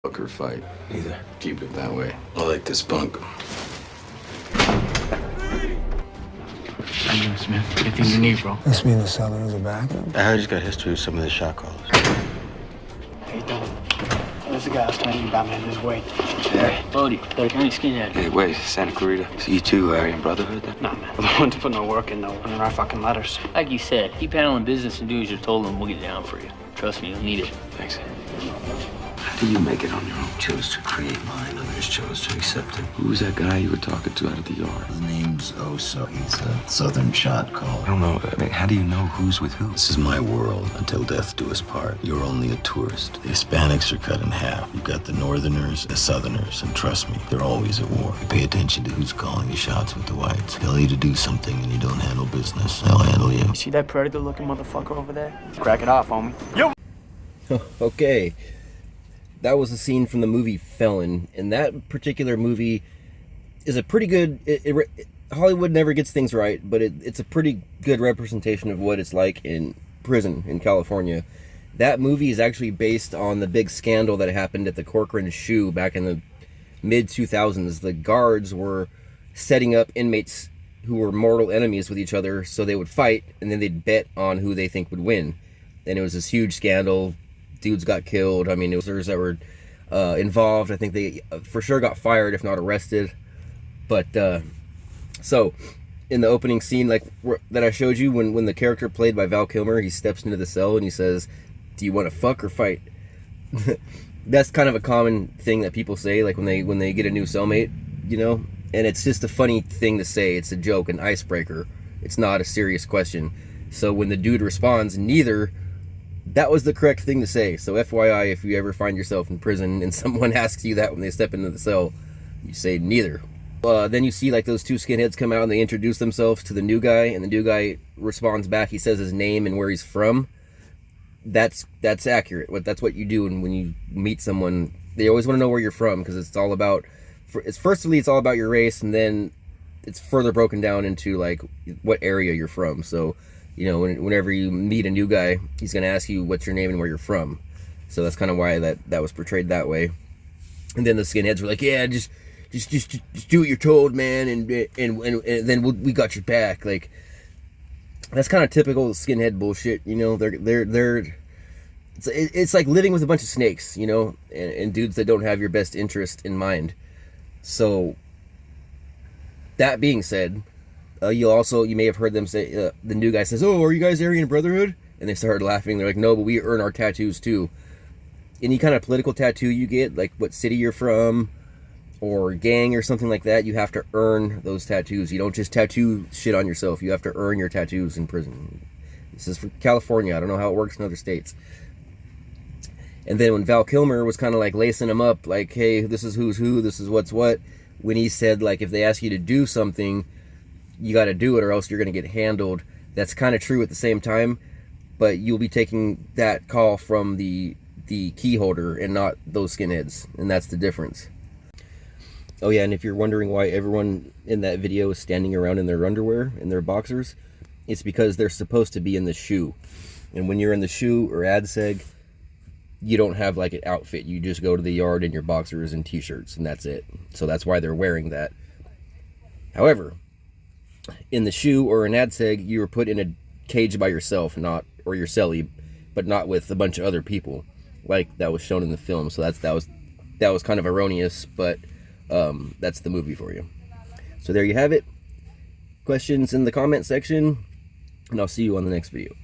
Fuck or fight. Neither. Keep it that way. I like this punk. Hey, Smith. Anything you need, bro? Must mean the cellar is a backup. I heard he's got history with some of the shot callers. How you doing? There's a guy I was telling you about, man. This way. Hey, Bodie. Third County Skinhead. Hey, wait, Santa Clarita. So you two are in Brotherhood then? Nah, man. The ones put no work in, though. Running our fucking letters. Like you said, keep handling business and do as you're told, and we'll get down for you. Trust me, you'll need it. Thanks. How do you make it on your own? Chose to create mine, others chose to accept it. Who was that guy you were talking to out of the yard? His name's Oso. He's a southern shot caller. I don't know. I mean, how do you know who's with who? This is my world until death do us part. You're only a tourist. The Hispanics are cut in half. You've got the northerners, the southerners, and trust me, they're always at war. You pay attention to who's calling the shots with the whites. They'll either do something and you don't handle business. They'll handle you. You see that predator-looking motherfucker over there? Crack it off, homie. Yo! Okay, that was a scene from the movie Felon, and that particular movie is a pretty good. Hollywood never gets things right, but it's a pretty good representation of what it's like in prison in California. That movie is actually based on the big scandal that happened at the Corcoran Shoe back in the mid-2000s. The guards were setting up inmates who were mortal enemies with each other, so they would fight, and then they'd bet on who they think would win. And it was this huge scandal. Dudes got killed. I mean, it was others that were involved. I think they for sure got fired, if not arrested. But so in the opening scene, like that I showed you, when the character played by Val Kilmer, he steps into the cell and he says, "Do you want to fuck or fight?" That's kind of a common thing that people say, like when they get a new cellmate, you know. And it's just a funny thing to say. It's a joke, an icebreaker. It's not a serious question. So when the dude responds, "Neither," that was the correct thing to say. So FYI, if you ever find yourself in prison and someone asks you that when they step into the cell, you say neither. Then you see like those two skinheads come out and they introduce themselves to the new guy, and the new guy responds back. He says his name and where he's from. That's accurate. That's what you do when you meet someone. They always want to know where you're from, because it's all about. Firstly, it's all about your race, and then it's further broken down into like what area you're from. So, you know, whenever you meet a new guy, he's going to ask you what's your name and where you're from. So that's kind of why that was portrayed that way. And then the skinheads were like, "Yeah, just do what you're told, man, and then we got your back." Like, that's kind of typical skinhead bullshit, you know. It's like living with a bunch of snakes, you know, and dudes that don't have your best interest in mind. So that being said, you may have heard them say, the new guy says, "Oh, are you guys Aryan Brotherhood?" And they started laughing. They're like, "No, but we earn our tattoos too." Any kind of political tattoo you get, like what city you're from or gang or something like that, you have to earn those tattoos. You don't just tattoo shit on yourself. You have to earn your tattoos in prison. This is for California. I don't know how it works in other states. And then when Val Kilmer was kind of like lacing him up, like, "Hey, this is who's who, this is what's what," when he said, like, if they ask you to do something, you got to do it or else you're going to get handled. That's kind of true at the same time, but you'll be taking that call from the key holder and not those skinheads, and that's the difference. Oh yeah, and if you're wondering why everyone in that video is standing around in their underwear and their boxers, it's because they're supposed to be in the shoe. And when you're in the shoe or ADSEG, you don't have like an outfit. You just go to the yard in your boxers and t-shirts, and that's it. So that's why they're wearing that. However, in the shoe or an ADSEG, you were put in a cage by yourself, or your cellie, but not with a bunch of other people, like that was shown in the film. So that was kind of erroneous, but that's the movie for you. So there you have it. Questions in the comment section, and I'll see you on the next video.